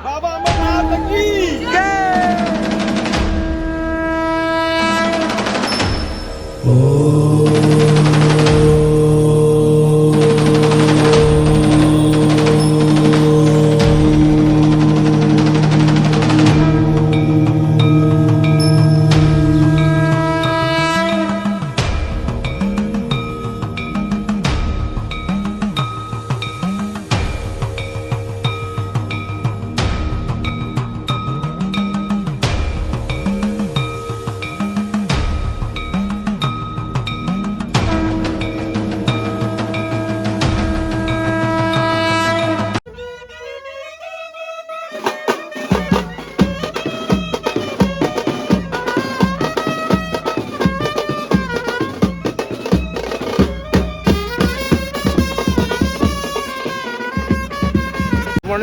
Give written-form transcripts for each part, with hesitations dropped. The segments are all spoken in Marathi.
बाबा अमरनाथ की जय।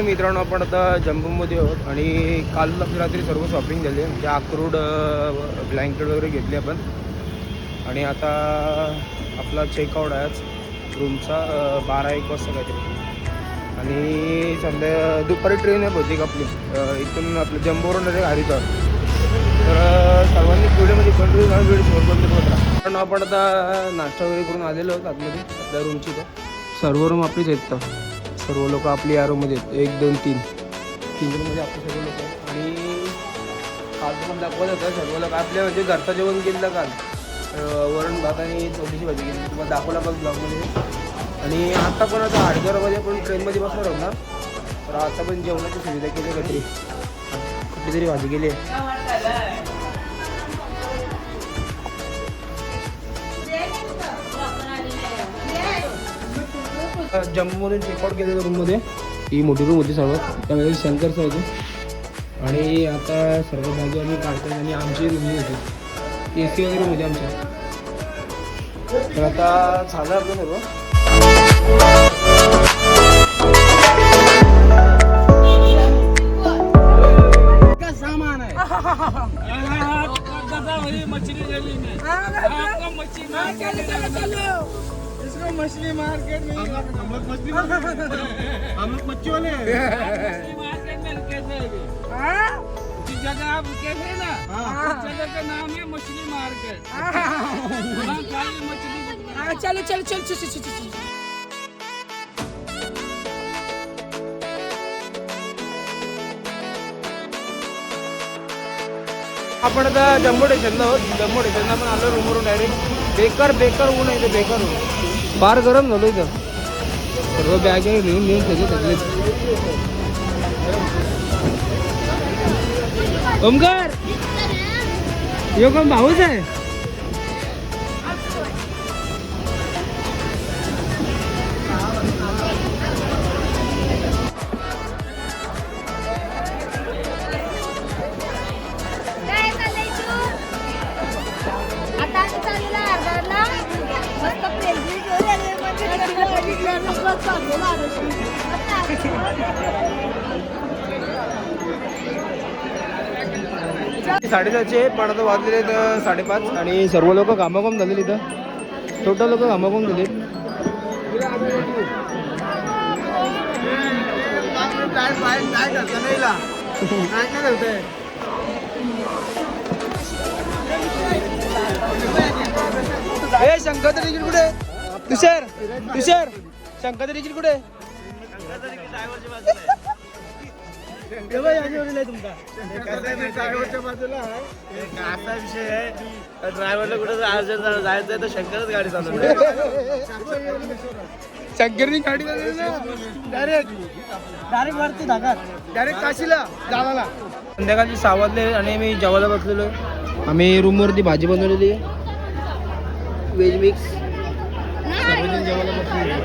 मित्रांनो, आपण आता जम्बूमध्ये आहोत आणि काल रात्री सर्व शॉपिंग झाली आहे. म्हणजे अक्रूड ब्लँकेट वगैरे घेतली आपण आणि आता आपला चेकआउट आहे आज रूमचा 12-1 वाजता काहीतरी. आणि दुपारी ट्रेन आहे बहुतेक आपली इथून आपलं जम्बोवरून हरिद्वार. तर सर्वांनी व्हिडिओमध्ये कंटिन्यू व्हिडिओ सोबत होत राहा. कारण आपण आता नाश्ता वगैरे करून आलेलो आहोत आतमध्ये आपल्या रूमची. तर सर्व रूम आपलीच आहेत. तर सर्व लोक आपली या रूममध्ये आहेत. 1, 2, 3 रूममध्ये आपले सर्व लोक आहेत. आणि काल पण दाखवत होतं सर्व लोक आपल्या म्हणजे घरचं जेवण केलं काल. वरण भात आणि छोटीशी भाजी केली तुम्हाला दाखवला बघ ब्लॉगमध्ये. आणि आता पण आता हरिद्वारमध्ये पण ट्रेनमध्ये बसणार आहोत ना, तर आता पण जेवणाची सुविधा केली काहीतरी कुठली तरी भाजी केली आहे. जम्मूमधून चेकआउट केलेलं रूममध्ये. ही मोठी रूम होती सर्वात, त्यामध्ये शंकरचं होतं. आणि आता सर्व भाजी आम्ही काढतो आणि आमची रूम होती AC वगैरे रूम होती आमच्या. तर आता झालं आपलं सर्व. सामान आहे मछली मार्केट में हम लोग मछली वाले मार्केट में रुके थे. जिस जगह आप रुके थे ना, उस जगह का नाम है मछली मार्केट. वहाँ खाली मछली. चलो चलो चल चल चल चल. आपण आता जम्बो स्टेशनला आहोत. जम्बो स्टेशनला पण आलो रूमवरून डायरेक्ट. बेकार ऊन आहे इथे, बेकार ऊन. फार गरम झालं इथं. सर्व बॅग आहे नेऊन सगळेच. ओमकार यो कोण भाऊच आहे. साडेसातशे पण आता वाजलेले तर 5:30. आणि सर्व लोक घामाघूम झालेली. इथं टोटल लोक घामाघूम झाले. शंकर तिकीट कुठे? तुषार शंकर तिकीट कुठे? ड्रायव्हरच्या बाजूला असा विषय आहे. ड्रायव्हरला कुठं अर्जंट जायचं आहे तर शंकरच गाडी चालवली. शंकरनी गाडी चालवली डायरेक्ट वरती धाकात डायरेक्ट काशीला जावाला. संध्याकाळची 6 वाजले आणि मी जेवायला बसलेलो. आम्ही रूमवरती भाजी बनवलेली आहे व्हेज मिक्स. सर्वजण जेवायला बसलेलो.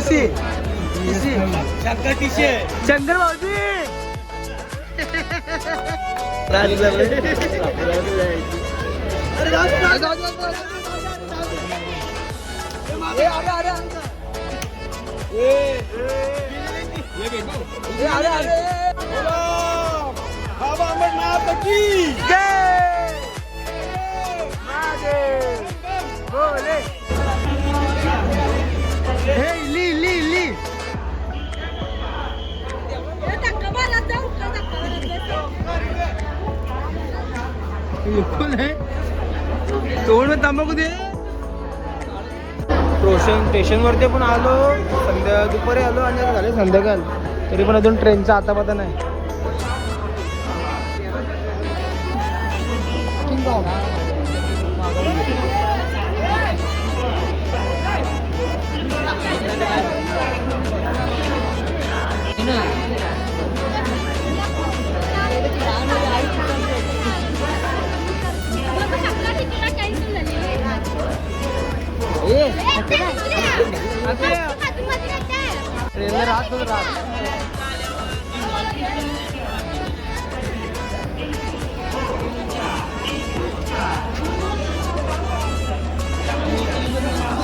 टीसी शंकर भाऊजी बाबा अमरनाथ की जय बोले हे ली ली ली कोण आहे तोंड में तंबाखू दे स्टेशनवरती पण आलो दुपारी आलो आणि आता झाले संध्याकाळ तरी पण अजून ट्रेनचा आता पता नाही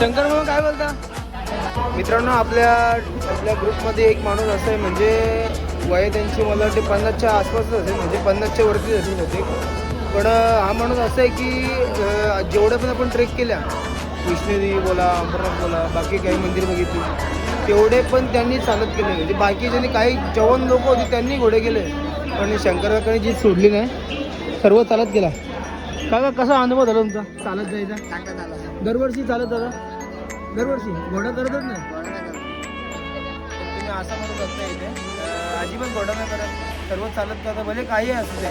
शंकर भाऊ काय बोलता मित्रांनो आपल्या ग्रुपमध्ये एक माणूस असं आहे म्हणजे वय त्यांची मला वाटते 50च्या आसपासच असेल म्हणजे 50च्या वरतीच असेल होते पण हा माणूस असं आहे की जेवढ्या पण आपण ट्रेक केल्या विष्णुदेवी बोला अमरनाथ बोला बाकी काही मंदिर बघितली तेवढे पण त्यांनी चालत केले म्हणजे बाकी ज्यांनी काही जवान लोक होते त्यांनी घोडे केले पण शंकराकडे जी सोडली नाही सर्व चालत गेला का कसा अनुभव झाला तुमचा चालत जायचा दरवर्षी चालत दादा दरवर्षी घोडा करतच नाही तुम्ही असं म्हणत असता इथे अजिबात घोडा नाही करत सर्व चालत करता भले काही असू दे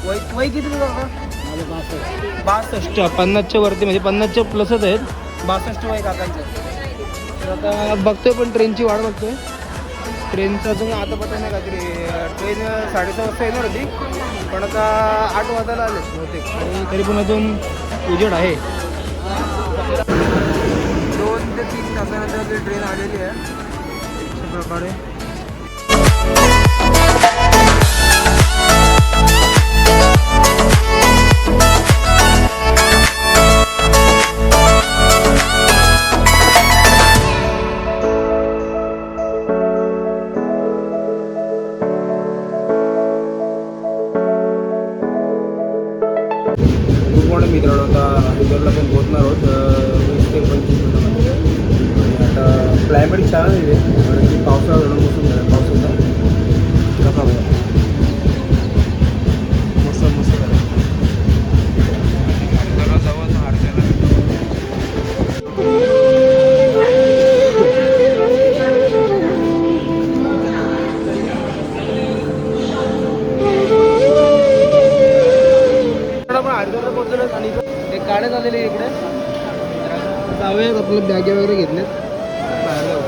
वय किती तुझं 62 50च्या वरती म्हणजे 50च्या प्लसच आहेत 62 वय काकांचं तर आता बघतोय पण ट्रेनची वाट बघतोय ट्रेनचा अजून आता पता नाही काहीतरी ट्रेन 6:30 वाजता येणार होती पण आता 8 वाजायला आले बहुतेक आणि तरी पण अजून उजेड आहे 2 ते 3 तासानंतर ती ट्रेन आलेली आहे अशा प्रकारे मित्रांनो आता हरिद्वारला पण पोहोचणार आहोत 20 ते 25 मिनिटांमध्ये आणि आता क्लायमेट छान आहे आणि पावसाळा घडून बसून झाला पावसाचा कसा होता मस्त मस्त झाला हरिद्वारला जाऊ आता हरिद्वारला हरिद्वारला पोहोचलो आणि एक गाड्या झालेली इकडे जाऊयात आपल्या बॅगे वगैरे घेतलेत बाहेर जाऊ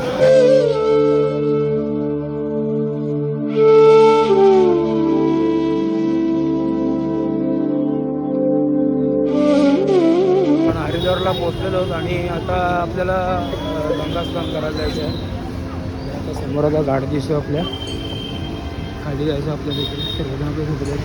पण हरिद्वारला पोहोचलेलो आहोत आणि आता आपल्याला गंगास्नान करायला जायचं आहे आता समोर आता घाट दिसतो आपल्या खाली जायचं आपल्याला इकडे सर्वजण आपल्या सोबत आहेत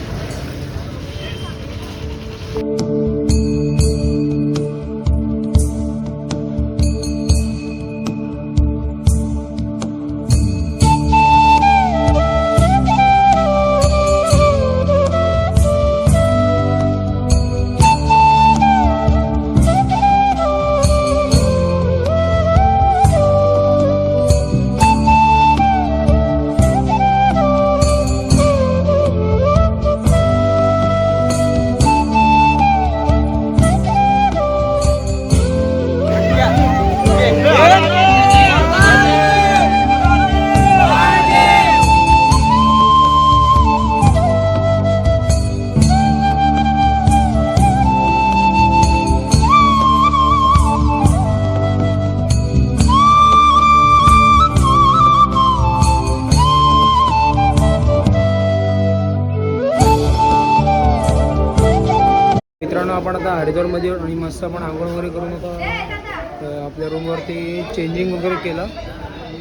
मित्रांनो आपण आता हरिद्वारमध्ये आणि मस्त आपण आंघोळ वगैरे करून आता आपल्या रूमवरती चेंजिंग वगैरे केलं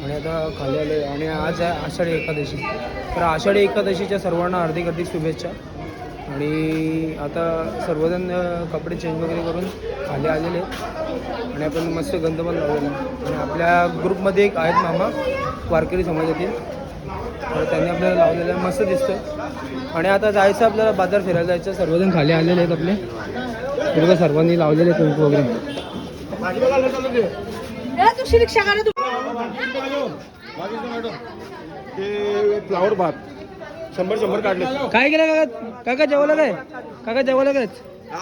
आणि आता खाली आले आणि आज आहे आषाढी एकादशी. तर आषाढी एकादशीच्या सर्वांना हार्दिक हार्दिक शुभेच्छा. आणि आता सर्वजण कपडे चेंज वगैरे करून खाली आलेले आणि आपण मस्त गंध पण लावलेला. आणि आपल्या ग्रुपमध्ये एक आहेत मामा वारकरी समाजातील, तर त्यांनी आपल्याला लावलेलं आहे, मस्त दिसतं. आणि आता जायचं आपल्याला बाजार फिरायला जायचं. सर्वजण खाली आलेले आहेत आपले, बघा सर्वांनी लावलेले कुंकू वगैरे. फ्लावर भात 100 काढले. काय केलं काका? काका जेवायला काय? काका जेवायला काय?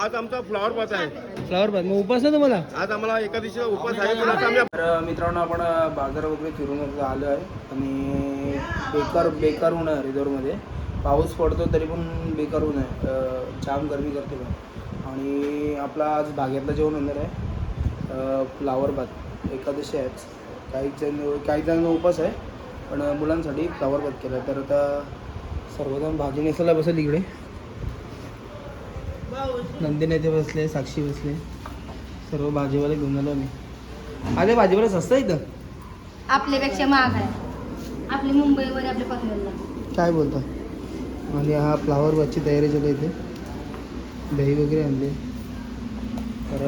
आज आमचा फ्लावर भात आहे. फ्लावर भात. मग उपास ना तुम्हाला? आज आम्हाला एकादशीचा उपास आहे. पण आता आम्ही तर मित्रांनो आपण बाजार वगैरे फिरून आलो आहे आणि बेकार ऊन आहे रिझॉर्टमध्ये. पाऊस पडतो तरी पण बेकार ऊन आहे, जाम गरमी करते पण. आणि आपला आज भाग्यातलं जेवण होणार आहे फ्लावर भात. एकादशी आहेच, काही जण उपास आहे पण मुलांसाठी फ्लावर भात केला. तर आता सर्वजण भाजी नेसायला बसेल इकडे. नंदिनी ते बसले, साक्षी बसले, सर्व भाजीवाले घेऊन आलो मी. अरे भाजीवाला स्वस्त आहे इथं, आपल्यापेक्षा महाग आहे. आपली मुंबईवर आपल्या पनवेलला. काय बोलता? आणि हा फ्लावर भातची तयारी चालू इथे. दही वगैरे आणले. तर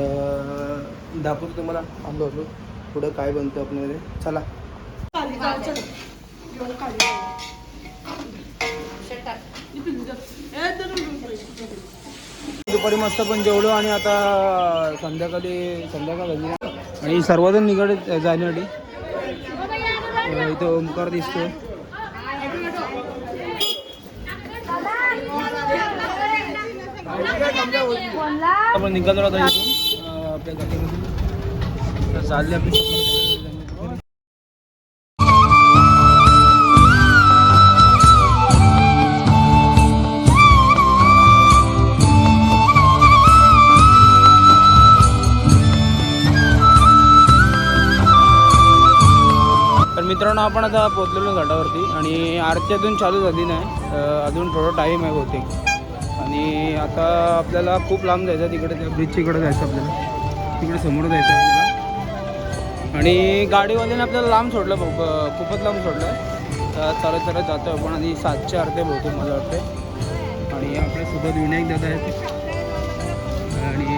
दाखवतो तुम्हाला आणलो होतो पुढं काय बनतं आपल्यामध्ये. चला. दुपारी मस्त पण जेवलो आणि आता संध्याकाळ झाली आणि सर्वजण निघाले जाण्यासाठी. इथं ओमकार दिसतो. आपण निघालो आता इथून आपल्या गाडीमधून. तर चालले आपली. मित्रांनो आपण आता पोचलेलो घाटावरती आणि आरती अजून चालू झाली नाही, अजून थोडं टाईम आहे बहुतेक. आणि आता आपल्याला खूप लांब जायचं, तिकडे त्या ब्रिजच्या इकडे जायचं आपल्याला, तिकडे समोर जायचं आपल्याला. आणि गाडीवाल्याने आपल्याला लांब सोडलं, खूपच लांब सोडलं. चालत जातो आपण. आणि 7च्या आरती बहुतेक मला वाटते. आणि आपल्यासोबत विनायक दादा आहेत आणि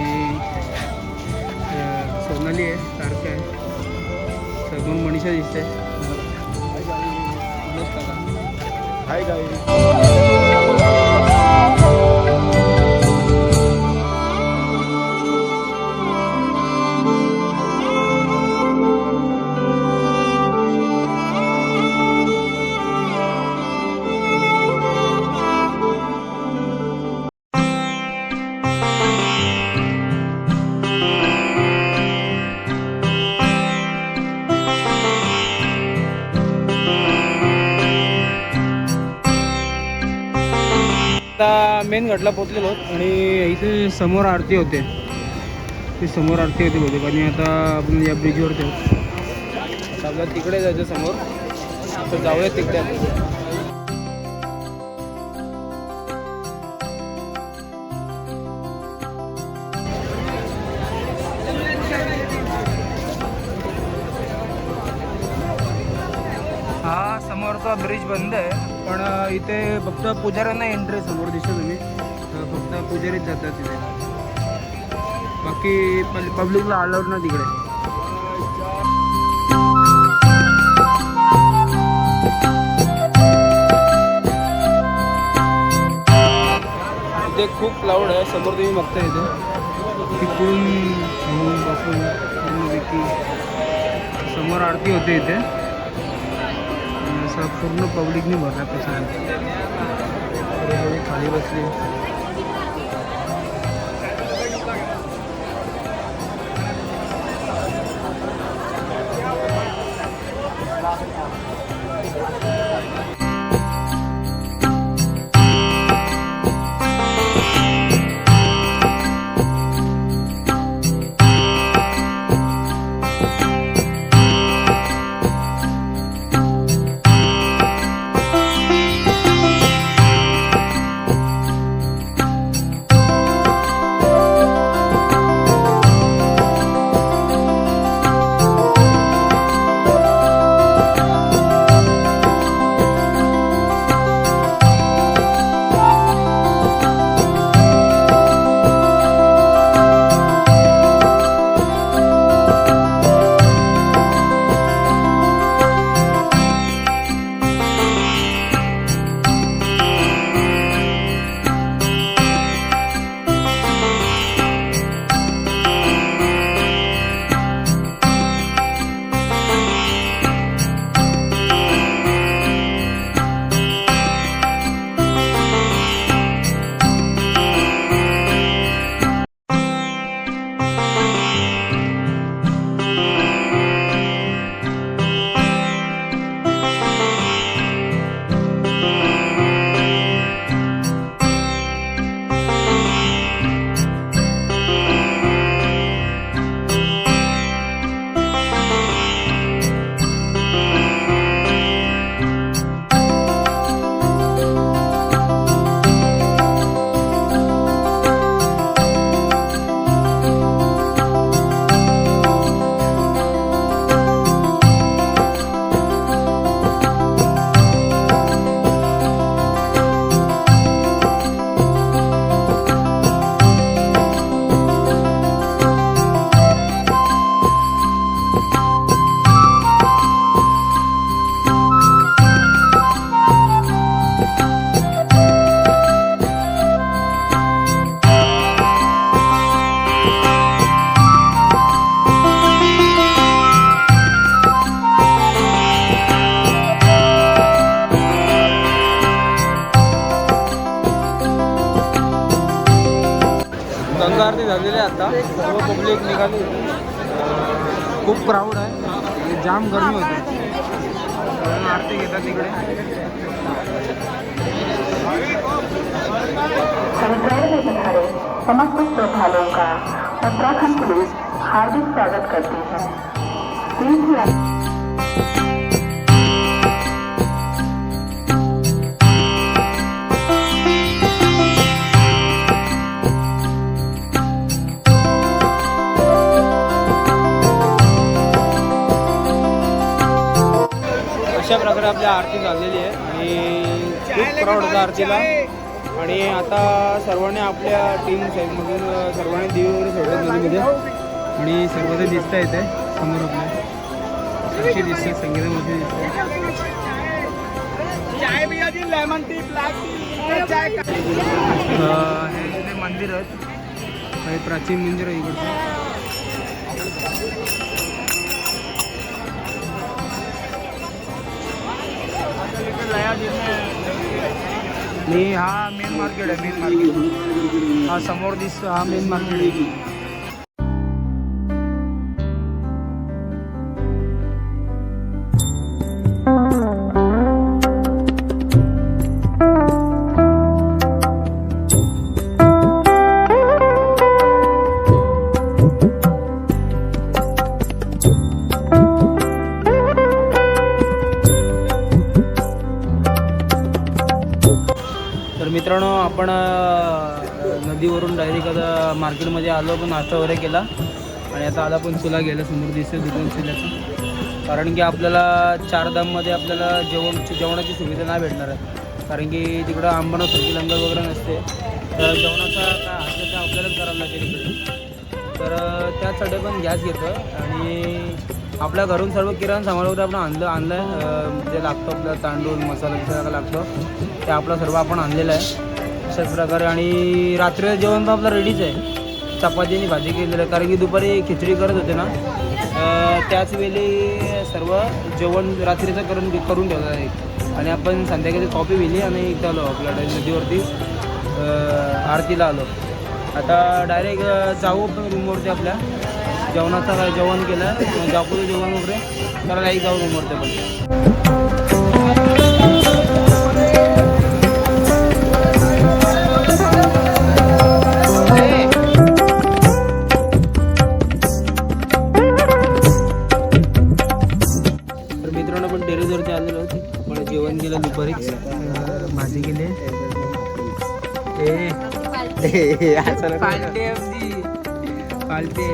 सोनाली आहे, सारखं आहे, समोर मनीषा दिसते. हाय गाई. आता मेन घाटला पोचलेलो आणि इथे समोर आरती होते, ती समोर आरती होती बहुतेक. आणि आता आपण या ब्रिजवरती आहोत. आता आपल्याला तिकडे जायचं समोर, तर जाऊया तिकडे आपण. हा समोरचा ब्रिज बंद आहे, पण इथे फक्त पुजाऱ्यांना एंट्री. समोर दिसतो तुम्ही, फक्त पुजारीच जातात तिथे, बाकी पब्लिकला अलाउड ना तिकडे. इथे खूप क्लाउड आहे, समोर तुम्ही बघता इथे. तिकडून बसून समोर आरती होते इथे. पूर्ण पब्लिकने भरला प्रसाद. खाली बसली. झालेले आहे आता, सर्व पब्लिक निघाली. खूप क्राऊड आहे, जाम गरमी होती. आरती घेतात तिकडे. समस्त श्रद्धालुओं का उत्तराखंड पुलिस हार्दिक स्वागत करती है. अशा प्रकारे आपली आरती झालेली आहे आणि खूप क्राऊड होता आरतीला. आणि आता सर्वांनी आपल्या टीम साईडमधून सर्वांनी दिवे वगैरे सोडले नदीमध्ये. आणि सर्व ते दिसत येते समोर आपल्या अशी दिसते, संगीतामध्ये दिसते. हे इथे मंदिर आहेत, काही प्राचीन मंदिर आहे इकडचं. आणि हा मेन मार्केट आहे, मेन मार्केट हा समोर दिसतो, हा मेन मार्केट आहे. मित्रांनो, आपण नदीवरून डायरेक्ट आता मार्केटमध्ये आलो, पण नाश्ता वगैरे केला. आणि आता आला पण चुला गेला, समोर दिसते दुकान चुल्याचं. कारण की आपल्याला चारधाममध्ये आपल्याला जेवणाची सुविधा नाही भेटणार आहे. कारण की तिकडं अंबरनाथसारखी लंगर वगैरे नसते, तर जेवणाचा काय असेल ते आपल्यालाच करायला लागेल इकडे. तर त्यासाठी पण गॅस घेतो. आणि आपल्या घरून सर्व किराणा सामान वगैरे आपण आणलं आहे. जे लागतं आपल्याला तांदूळ मसाला सगळं लागतं ते आपलं सर्व आपण आणलेलं आहे अशाच प्रकारे. आणि रात्रीचं जेवण तर आपलं रेडीच आहे, चपाती आणि भाजी केलेलं आहे. कारण की दुपारी खिचडी करत होते ना, त्याच वेळी सर्व जेवण रात्रीचं करून ठेवलं आहे. आणि आपण संध्याकाळी कॉफी पिली आणि इथं आलो आपल्या नदीवरती आरतीला आलो. आता डायरेक्ट जाऊ आपण रूमवरती. आपल्या जेवणाचं काय जेवण केलं, जापूचं जेवण वगैरे त्याला नाही जाऊ रूमवरती पण. तर मित्रांनो, पण टेरेसवरती आलेलो होती. आपण जेवण केलं दुपारी, भाजी केली. पालटे